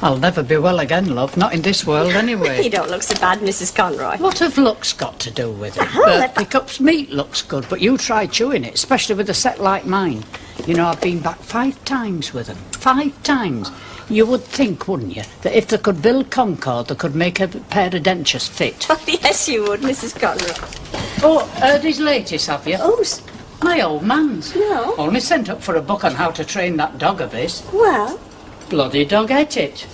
I'll never be well again, love. Not in this world, anyway. You don't look so bad, Mrs. Conroy. What have looks got to do with it? Pickup's meat looks good, but you try chewing it, especially with a set like mine. You know, I've been back 5 times with them. 5 times. You would think, wouldn't you, that if they could build Concord, they could make a pair of dentures fit. Oh, yes, you would, Mrs. Conroy. Oh, heard his latest, have you? Whose? My old man's. No. Only sent up for a book on how to train that dog of his. Well? Bloody dog ate it.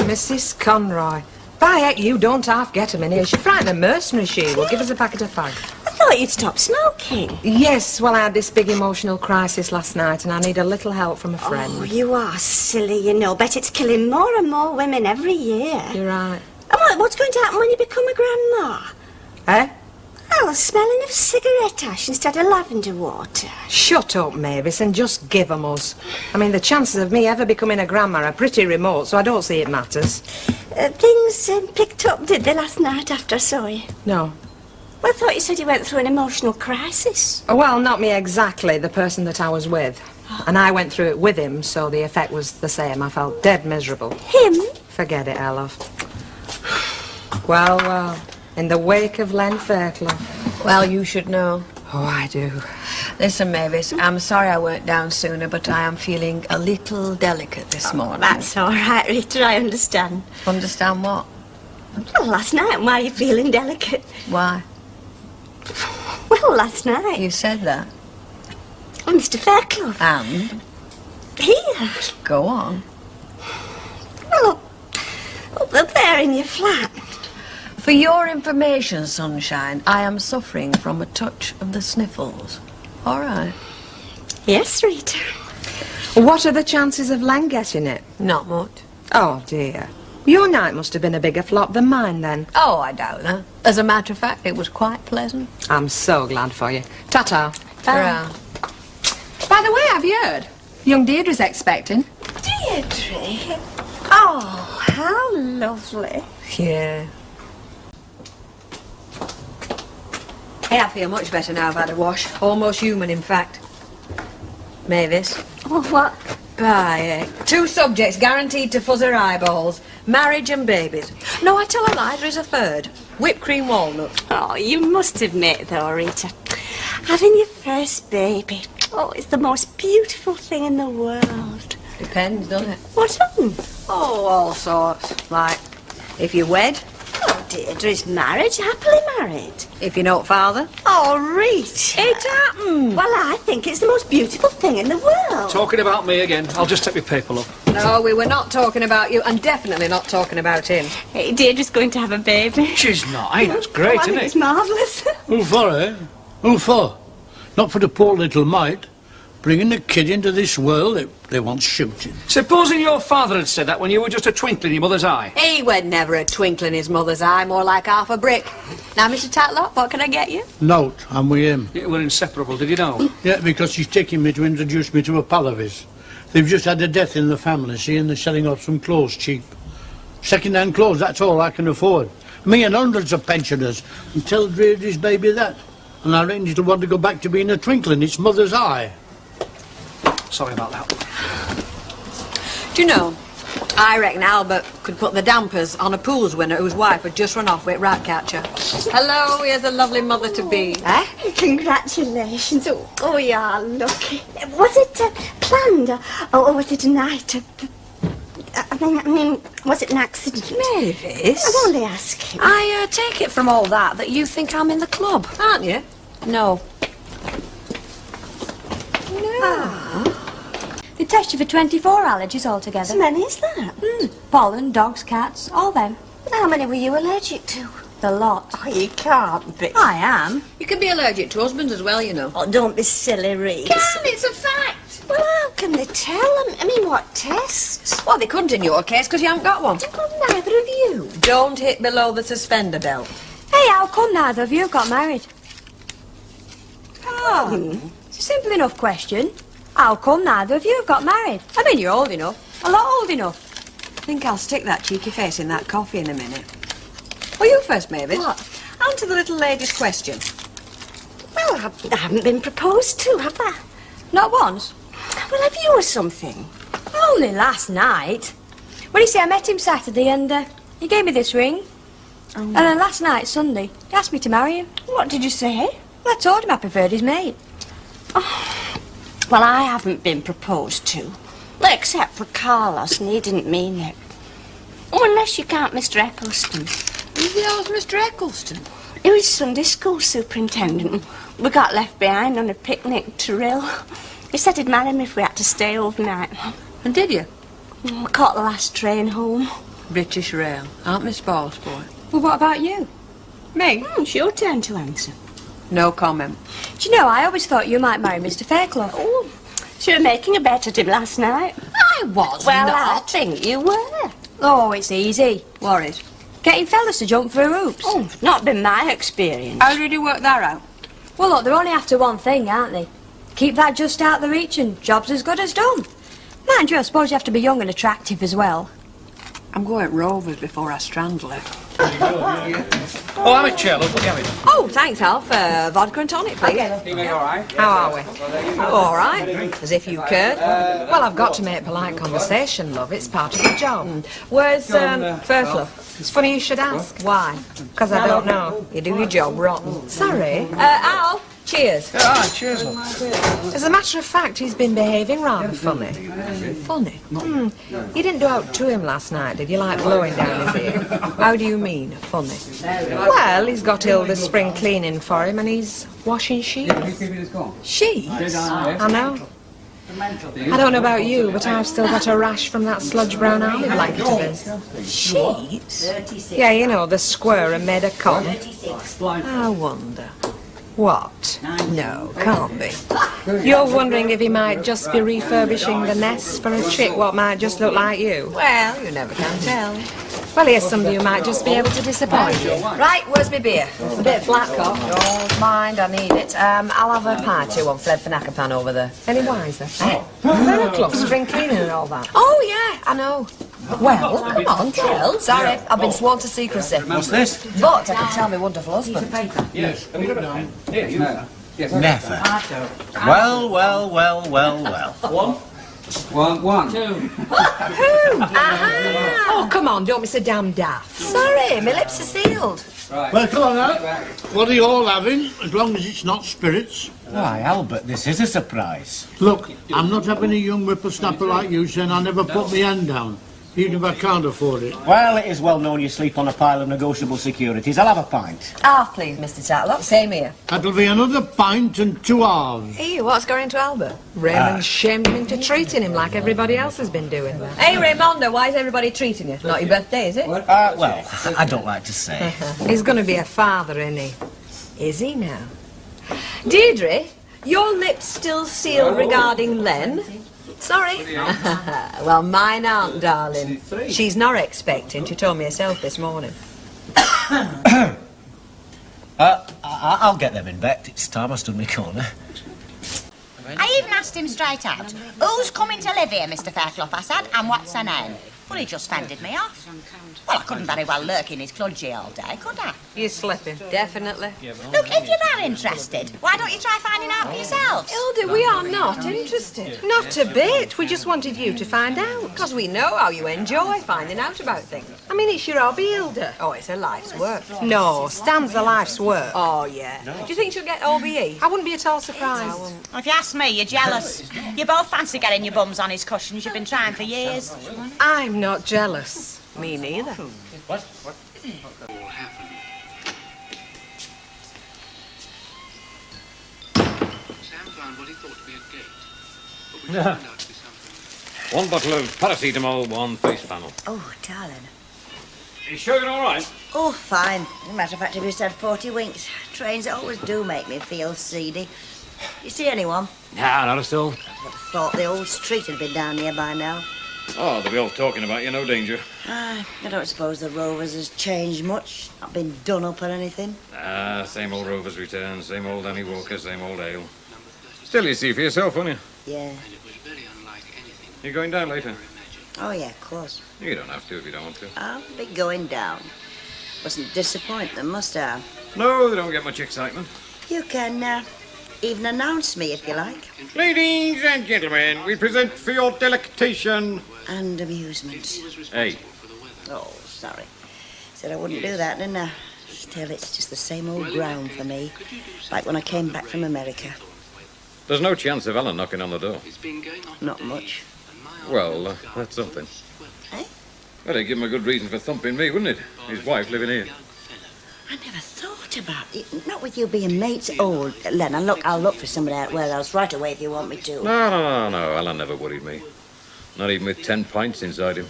Mrs. Conroy. By heck, you don't half get him in here. She frightened a mercenary, she will. Give us a packet of fag. I thought you'd stop smoking. Yes, well, I had this big emotional crisis last night and I need a little help from a friend. Oh, you are silly, you know. Bet it's killing more and more women every year. You're right. And what's going to happen when you become a grandma? Eh? Oh, smelling of cigarette ash instead of lavender water. Shut up, Mavis, and just give 'em us. I mean, the chances of me ever becoming a grandma are pretty remote, so I don't see it matters. Things picked up, did they, last night after I saw you? No. Well, I thought you said you went through an emotional crisis. Well, not me exactly, the person that I was with. And I went through it with him, so the effect was the same. I felt dead miserable. Him? Forget it, love. Well, well, in the wake of Len Fairclough. Well, you should know. Oh, I do. Listen, Mavis, I'm sorry I weren't down sooner, but I am feeling a little delicate this morning. That's all right, Rita, I understand. Understand what? Well, last night, why are you feeling delicate? Why? Well, last night. You said that. Oh, Mr. Fairclough. And? Here. Go on. Well, up there in your flat. For your information, Sunshine, I am suffering from a touch of the sniffles. All right. Yes, Rita. What are the chances of Len getting it? Not much. Oh, dear. Your night must have been a bigger flop than mine, then. Oh, I doubt that. As a matter of fact, it was quite pleasant. I'm so glad for you. Ta-ta. Ta-ra. By the way, have you heard? Young Deirdre's expecting. Deirdre? Oh, how lovely. Yeah. Hey, I feel much better now I've had a wash. Almost human, in fact. Mavis. Oh, what? Right, 2 subjects guaranteed to fuzz her eyeballs. Marriage and babies. No, I tell a lie, there is a third. Whipped cream walnut. Oh, you must admit, though, Rita, having your first baby, oh, it's the most beautiful thing in the world. Depends, doesn't it? What on? Oh, all sorts. Like, if you wed, Oh, Deirdre's married, happily married. if you're not father. Oh, Rita. It happened. Well, I think it's the most beautiful thing in the world. Talking about me again. I'll just take my paper, love. No, we were not talking about you, and definitely not talking about him. Hey, Deirdre's going to have a baby. She's not. Hey, that's great, I isn't think it? it's marvellous. Who for, eh? Who for? Not for the poor little mite. Bringing a kid into this world, they want shooting. Supposing your father had said that when you were just a twinkle in your mother's eye. He was never a twinkle in his mother's eye, more like half a brick. Now, Mr. Tatlock, what can I get you? Note, I'm with him. You were inseparable, did you know? Yeah, because she's taking me to introduce me to a pal of his. They've just had a death in the family, see, and they're selling off some clothes cheap. Second-hand clothes, that's all I can afford. Me and hundreds of pensioners. And tell Deirdre's baby that. And I reckon she'll want to go back to being a twinkle in its mother's eye. Sorry about that. Do you know, I reckon Albert could put the dampers on a pools winner whose wife had just run off with Ratcatcher. Hello, here's a lovely mother-to-be. Eh? Congratulations. Oh, you are lucky. Was it planned, or was it a night? I mean, was it an accident? Mavis? I'm only asking. I take it from all that you think I'm in the club, aren't you? No. They test you for 24 allergies altogether. As many as that? Pollen, dogs, cats, all them. How many were you allergic to? The lot. Oh, you can't be. I am. You can be allergic to husbands as well, you know. Oh, don't be silly, Reese. It's a fact. Well, how can they tell? I mean, what tests? Well, they couldn't in your case because you haven't got one. Well, neither of you. Don't hit below the suspender belt. Hey, how come neither of you got married? Oh, it's a simple enough question. How come neither of you got married? I mean, you're old enough. A lot old enough. I think I'll stick that cheeky face in that coffee in a minute. Well, you first, Mavis. What? Answer the little lady's question. Well, I haven't been proposed to, have I? Not once. Well, have you or something? Only last night. Well, you see, I met him Saturday and he gave me this ring. Oh. And then last night, Sunday, he asked me to marry him. What did you say? Well, I told him I preferred his mate. Oh. Well, I haven't been proposed to. Except for Carlos, and he didn't mean it. Oh, unless you count Mr. Eccleston. Who's the hell's Mr. Eccleston? He was Sunday school superintendent. We got left behind on a picnic to Rill. He said he'd marry me if we had to stay overnight. And did you? I caught the last train home. British Rail. Aren't Miss Ball's boy? Well, what about you? Me? It's your turn to answer. No comment. Do you know, I always thought you might marry Mr. Fairclough. Oh, so you were making a bet at him last night? I was Well, not. I think you were. Oh, it's easy. Worried. Getting fellas to jump through hoops. Oh, not been my experience. How did you work that out? Well, look, they're only after one thing, aren't they? Keep that just out the reach and job's as good as done. Mind you, I suppose you have to be young and attractive as well. I'm going Rovers before I strangle her. Oh, I'm a chair, look, what have you? Oh, thanks, Alf. Vodka and tonic, please. You all right? How are we? All right. As if you cared. Well, I've got to make polite conversation, love. It's part of the job. Where's Fairclough? It's funny you should ask. Why? Because I don't know. You do your job rotten. Sorry. Al, cheers. Cheers, love. As a matter of fact, he's been behaving rather funny. Funny? You didn't do out to him last night, did you? Like blowing down his ear? How do you mean, funny? Well, he's got Hilda's spring cleaning for him and he's washing sheets. Sheets? I know. I don't know about you, but I've still got a rash from that sludge brown army blanket of his. Sheets? Yeah, you know, the square and made of cotton. I wonder. What? No, can't be. You're wondering if he might just be refurbishing the nest for a chick what might just look like you? Well, you never can tell. Well, here's somebody who might just be able to disappoint you. Right, where's my beer? A bit flat, Cock. Don't mind, I need it. I'll have a pie too on Fled Pan over there. Any wiser? Fairclough, spring cleaning and all that. Oh, yeah, I know. Well, come on, tell. Sorry, I've been sworn to secrecy. What's this? But I can tell my wonderful husband. Yes. Never. Well, well, well, well, well. One. Two. Oh, come on, don't be so damn daft. Sorry, my lips are sealed. Well, come on now. What are you all having, as long as it's not spirits? Why, Albert, this is a surprise. Look, I'm not having a young whippersnapper like you saying I never put my hand down, even if I can't afford it. Well, it is well known you sleep on a pile of negotiable securities. I'll have a pint. Half, please, Mr. Tatlock. Same here. That'll be another pint and 2 halves. Hey, what's going to Albert? Raymond shamed him into treating him like everybody else has been doing. Hey, Raymondo, why is everybody treating you? Not your birthday, is it? Well, I don't like to say. He's going to be a father, isn't he? Is he now? Deirdre, your lips still sealed regarding Len? Sorry. Well, mine aren't, darling. She's not expecting. She told me herself this morning. I'll get them in vet. It's time I stood my corner. I even asked him straight out, who's coming to live here, Mr. Fairclough, I said, and what's her name? Well, he just fended me off. Well, I couldn't very well lurk in his cludgy all day, could I? You're slipping. Definitely. Look, if you're that interested, why don't you try finding out for yourselves? Hilda, we are not interested. Not a bit. We just wanted you to find out. Because we know how you enjoy finding out about things. I mean, it's your hobby, Hilda. Oh, it's her life's work. No, Stan's a life's work. Oh, yeah. Do you think she'll get OBE? I wouldn't be at all surprised. Well, if you ask me, you're jealous. You both fancy getting your bums on his cushions. You've been trying for years. I'm not jealous. Me neither. What? Sam found what he thought to be a gate, but which turned out to be something. One bottle of paracetamol, one face panel. Oh, darling. You sure you're all right? Oh, fine. As a matter of fact, if you said 40 winks, trains always do make me feel seedy. You see anyone? Nah, not a soul. I thought the old street had been down here by now. Oh, they'll be all talking about you, no danger. I don't suppose the Rovers has changed much. Not been done up or anything. Same old Rovers return, same old Annie Walker, same old ale. Still, you see for yourself, won't you? Yeah. And it was very unlike anything You're going down later? Oh, yeah, of course. You don't have to if you don't want to. I'll be going down. Mustn't disappoint them, must I? No, they don't get much excitement. You can even announce me, if you like. Ladies and gentlemen, we present for your delectation... And amusement. Hey. Oh, sorry. Said I wouldn't do that, didn't I? Still, it's just the same old ground for me. Like when I came back from America. There's no chance of Alan knocking on the door. Not much. Well, that's something. Eh? Well, it'd give him a good reason for thumping me, wouldn't it? His wife living here. I never thought about it. Not with you being mates. Oh, Len, I'll look for somebody out else right away if you want me to. No. Alan never worried me. Not even with 10 pints inside him.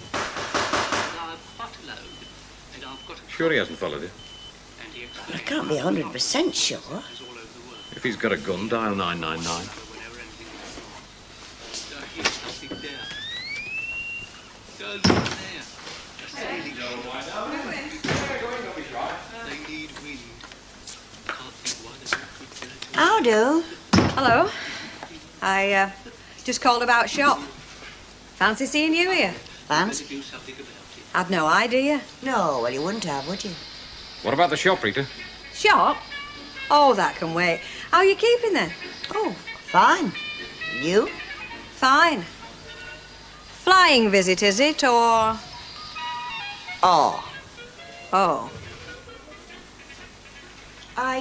Sure he hasn't followed you? I can't be 100% sure. If he's got a gun, dial 999. How do? Hello. I just called about shop. Fancy seeing you here? Fancy? I'd no idea. No, well, you wouldn't have, would you? What about the shop, Rita? Shop? Oh, that can wait. How are you keeping then? Oh, fine. You? Fine. Flying visit, is it, or...? Oh. Oh. I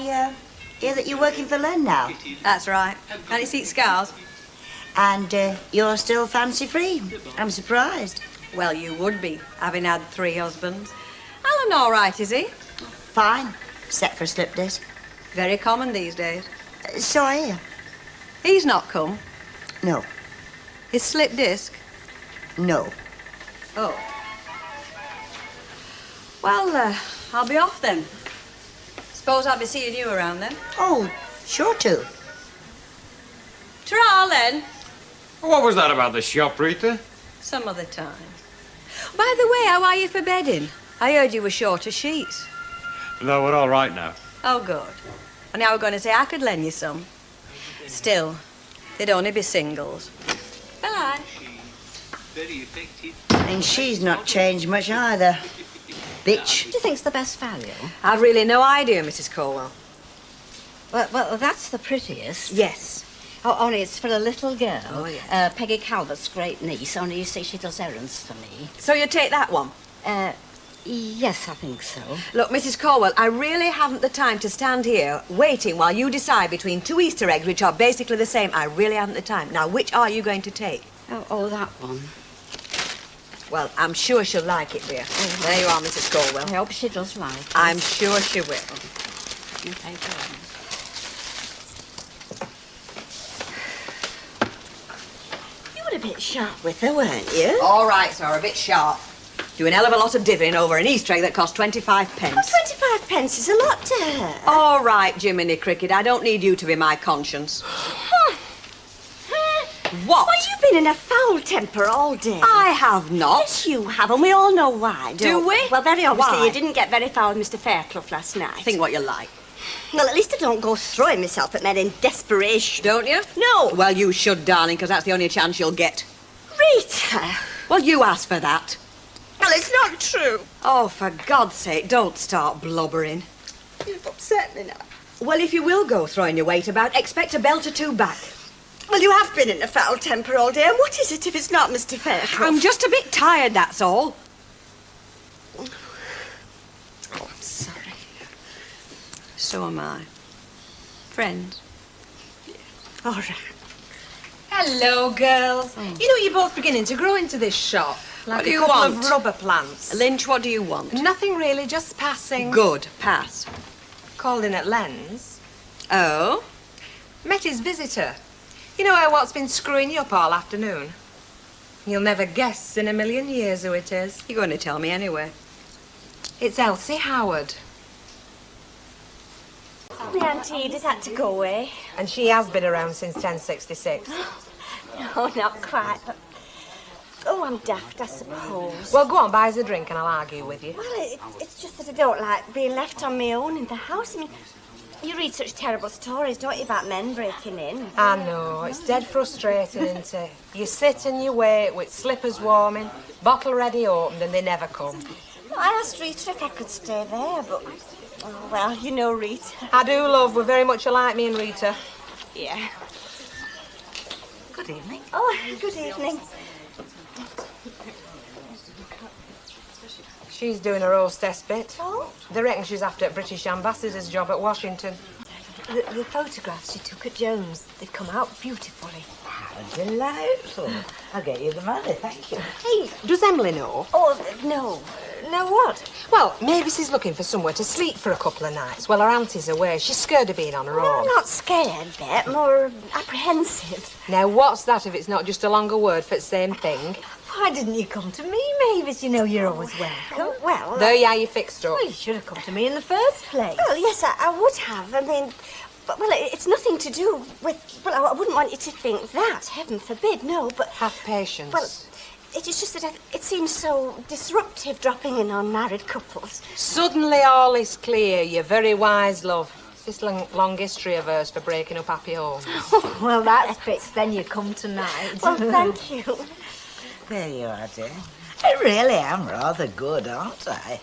hear that you're working for Len now. That's right. Can you see scars? And you're still fancy-free. I'm surprised. Well, you would be, having had 3 husbands. Alan all right, is he? Fine, except for a slip disc. Very common these days. So I hear. He's not come. No. His slip disc? No. Oh. Well, I'll be off then. Suppose I'll be seeing you around then. Oh, sure to. Ta-ra, then. What was that about the shop, Rita? Some other time. By the way, how are you for bedding? I heard you were short of sheets. No, we're all right now. Oh, good. And now we're going to say I could lend you some. Still, they'd only be singles. Bye. And she's not changed much either. Bitch. What do you think's the best value? I've really no idea, Mrs. Colwell. Well, that's the prettiest. Yes. Oh, only it's for a little girl. Oh, yes. Peggy Calvert's great niece, only you see she does errands for me. So you take that one? Yes, I think so. Look, Mrs. Colwell, I really haven't the time to stand here waiting while you decide between 2 Easter eggs, which are basically the same. I really haven't the time. Now, which are you going to take? Oh, that one. Well, I'm sure she'll like it, dear. There you are, Mrs. Colwell. I hope she does like it. I'm sure she will. Thank you. A bit sharp with her, weren't you? All right, sir, a bit sharp. Doing a hell of a lot of divvying over an Easter egg that cost 25 pence. Oh, 25 pence is a lot to her. All right, Jiminy Cricket, I don't need you to be my conscience. What? Well, you've been in a foul temper all day. I have not. Yes, you have, and we all know why, Do we? Well, very obviously Why? you didn't get very far with Mr. Fairclough last night. Think what you like. Well, at least I don't go throwing myself at men in desperation. Don't you? No. Well, you should, darling, because that's the only chance you'll get. Rita. Well, you asked for that. Well, it's not true. Oh, for God's sake, don't start blubbering. You've upset me now. Well, if you will go throwing your weight about, expect a belt or 2 back. Well, you have been in a foul temper all day, and what is it if it's not Mr. Fairclough? I'm just a bit tired, that's all. Oh, I'm sorry. So am I. Friends. All right. Hello, girls. You know, you're both beginning to grow into this shop. Like What do a you couple want? of rubber plants. Lynch, what do you want? Nothing really, just passing. Good. Pass. Called in at Len's. Oh? Met his visitor. You know what's been screwing you up all afternoon? You'll never guess in a million years who it is. You're going to tell me anyway. It's Elsie Howard. My Auntie Edith had to go away. And she has been around since 1066. No, not quite. But... Oh, I'm daft, I suppose. Well, go on, buy us a drink and I'll argue with you. Well, it's just that I don't like being left on my own in the house. I mean, you read such terrible stories, don't you, about men breaking in? I know, it's dead frustrating, isn't it? You sit and you wait with slippers warming, bottle ready opened, and they never come. Well, I asked Rita if I could stay there, but... Oh, well, you know Rita. I do, love. We're very much alike, me and Rita. Yeah. Good evening. Oh, good evening. She's doing her hostess bit. Oh? They reckon she's after a British ambassador's job at Washington. The photographs she took at Jones, they've come out beautifully. How delightful. I'll get you the money, thank you. Hey, does Emily know? Oh, no. Know what? Well, Mavis is looking for somewhere to sleep for a couple of nights while her auntie's away. She's scared of being on her No, own. I'm not scared, Bet. More apprehensive. Now, what's that if it's not just a longer word for the same thing? Why didn't you come to me, Mavis? You know you're always welcome. Well... There you are, you fixed up. Well, you should have come to me in the first place. Well, yes, I would have. I mean... But, well, it's nothing to do with... Well, I wouldn't want you to think that. Heaven forbid, no, but... Have patience. Well, it's just that it seems so disruptive dropping in on married couples. Suddenly all is clear. You're very wise, love. This long history of hers for breaking up happy homes. Well, that's fixed. Then you come tonight. Well, thank you. There you are, dear. I really am rather good, aren't I?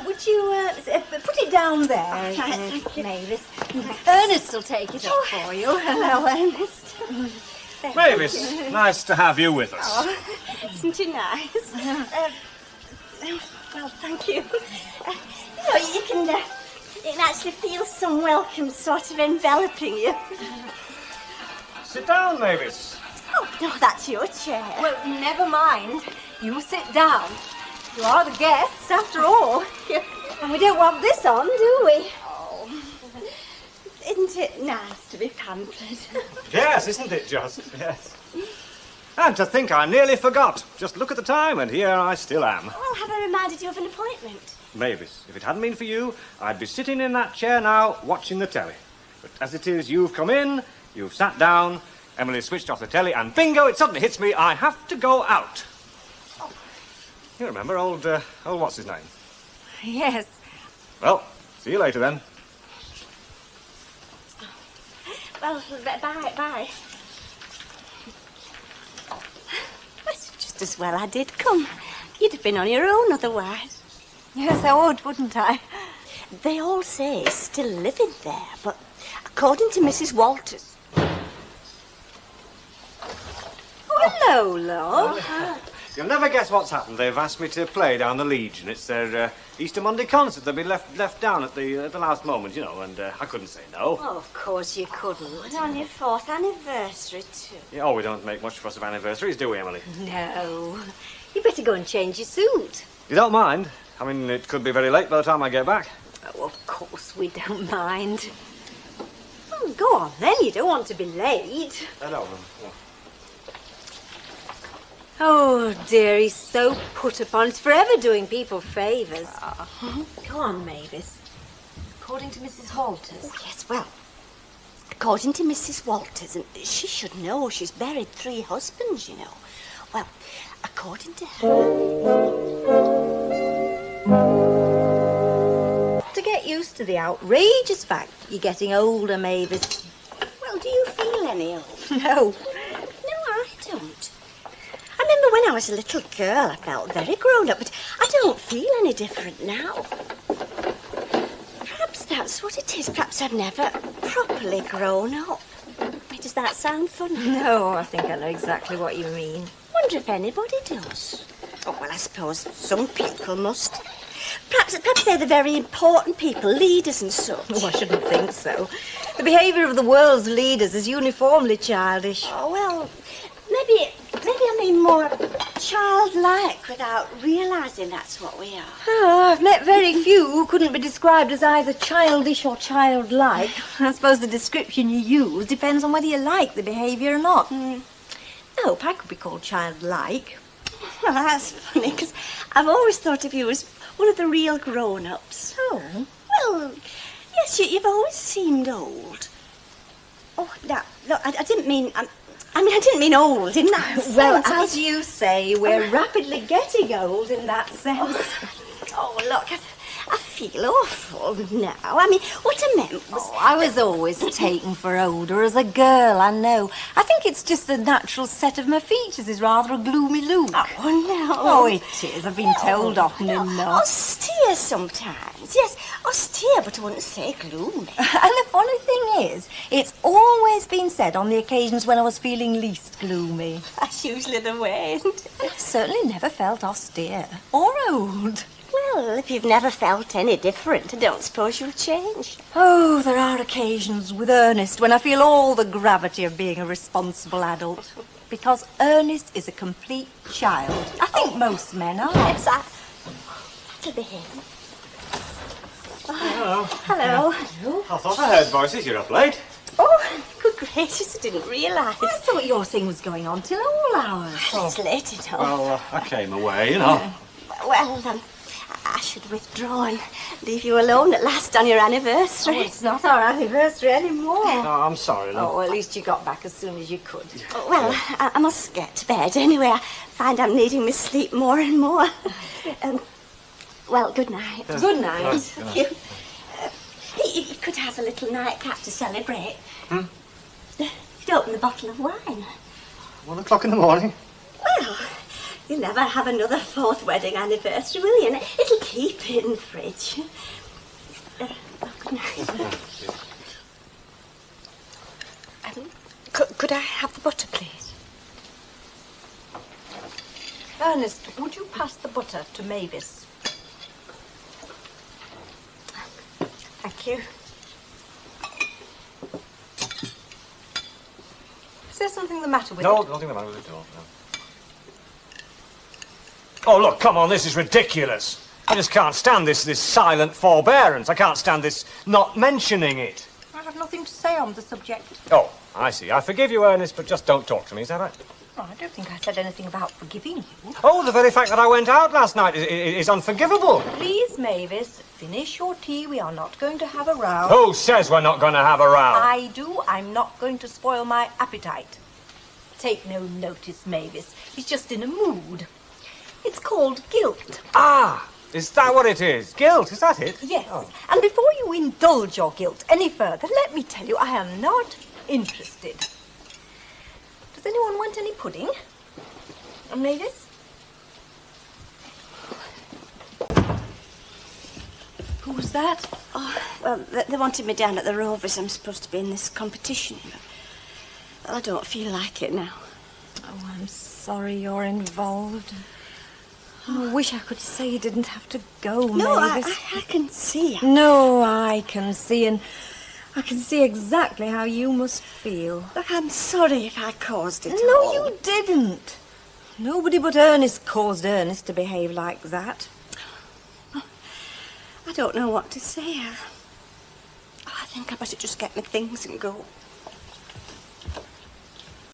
Would you put it down there, Thank you. Mavis? Ernest will take it up for you. Hello, Ernest. Mavis, nice to have you with us. Oh, isn't he nice? Well, thank you. You can actually feel some welcome sort of enveloping you. Sit down, Mavis. Oh, no, that's your chair. Well, never mind. You sit down. You are the guests, after all. And we don't want this on, do we? Oh, isn't it nice to be pampered? Yes, isn't it just? Yes. And to think I nearly forgot. Just look at the time, and here I still am. Well, have I reminded you of an appointment? Mavis, if it hadn't been for you, I'd be sitting in that chair now, watching the telly. But as it is, you've come in, you've sat down, Emily switched off the telly, and bingo, it suddenly hits me, I have to go out. You remember old what's his name? Yes. Well, see you later then. Well, bye. It's just as well I did come. You'd have been on your own otherwise. Yes, I would, wouldn't I? They all say he's still living there, but according to Mrs. Walters... Oh, hello, love. You'll never guess what's happened. They've asked me to play down the Legion. It's their Easter Monday concert. They'll be left down at the last moment, you know, and I couldn't say no. Oh, of course you couldn't. It's on your 4th anniversary, too. Yeah, oh, we don't make much fuss of anniversaries, do we, Emily? No. You better go and change your suit. You don't mind? I mean, it could be very late by the time I get back. Oh, of course we don't mind. Oh, go on, then. You don't want to be late. I know. Oh, dear, he's so put upon. He's forever doing people favours. Go on, Mavis. According to Mrs. Walters. Oh, yes, well, according to Mrs. Walters, and she should know, she's buried 3 husbands, you know. Well, according to her... To get used to the outrageous fact you're getting older, Mavis. Well, do you feel any older? No. No, I don't. I remember when I was a little girl, I felt very grown up, but I don't feel any different now. Perhaps that's what it is. Perhaps I've never properly grown up. Does that sound funny? No, I think I know exactly what you mean. Wonder if anybody does. Oh, well, I suppose some people must. Perhaps they're the very important people, leaders and such. Oh, I shouldn't think so. The behaviour of the world's leaders is uniformly childish. Oh, well, maybe I mean more childlike without realising that's what we are. Oh, I've met very few who couldn't be described as either childish or childlike. I suppose the description you use depends on whether you like the behaviour or not. I hope I could be called childlike. Well, that's funny, because I've always thought of you as one of the real grown-ups. Oh? Well, yes, you've always seemed old. Oh, no, I didn't mean... I didn't mean old in that sense. Well, as you say, we're rapidly getting old in that sense. Oh, look, I feel awful now. I mean, what I meant was... Oh, I was always taken for older as a girl, I know. I think it's just the natural set of my features is rather a gloomy look. Oh, no. Oh, it is. I've been told often enough. Austere sometimes. Yes, austere, but I wouldn't say gloomy. And the funny thing is, it's always been said on the occasions when I was feeling least gloomy. That's usually the way, isn't it? I've certainly never felt austere or old. Well, if you've never felt any different, I don't suppose you'll change. Oh, there are occasions with Ernest when I feel all the gravity of being a responsible adult. Because Ernest is a complete child. I think most men are. Yes, that'll be him. Hello. Hello. I thought I heard voices. You're up late. Oh, good gracious, I didn't realise. I thought your thing was going on till all hours. It's late enough. Well, I came away, you know. Well, I should withdraw and leave you alone at last on your anniversary. Oh, it's not our anniversary anymore. No, I'm sorry, love. Oh, at least you got back as soon as you could. Well, I must get to bed anyway. I find I'm needing my sleep more and more. Well, good night. Good night. Thank you. You could have a little nightcap to celebrate. You'd open a bottle of wine. 1 o'clock in the morning. Well, you'll never have another 4th wedding anniversary, will you? And it'll keep in the fridge. Good night. Could I have the butter, please? Ernest, would you pass the butter to Mavis? Thank you. Is there something the matter with No, it? nothing the matter with it at all. No. Oh, look, come on, this is ridiculous. I just can't stand this silent forbearance. I can't stand this not mentioning it. I have nothing to say on the subject. Oh, I see. I forgive you, Ernest, but just don't talk to me. Is that right? Oh, I don't think I said anything about forgiving you. Oh, the very fact that I went out last night is unforgivable. Please, Mavis, finish your tea. We are not going to have a row. Who says we're not going to have a row? I do. I'm not going to spoil my appetite. Take no notice, Mavis. He's just in a mood. It's called guilt. Ah, is that what it is? Guilt, is that it? Yes. Oh. And before you indulge your guilt any further, let me tell you I am not interested. Does anyone want any pudding? Mavis? Who was that? Oh, well, they wanted me down at the Rovers. I'm supposed to be in this competition. But I don't feel like it now. Oh, I'm sorry you're involved. I wish I could say you didn't have to go, No, Mavis. I can see. No, I can see, and I can see exactly how you must feel. Look, I'm sorry if I caused it. No, you didn't. Nobody but Ernest caused Ernest to behave like that. I don't know what to say. I think I better just get my things and go.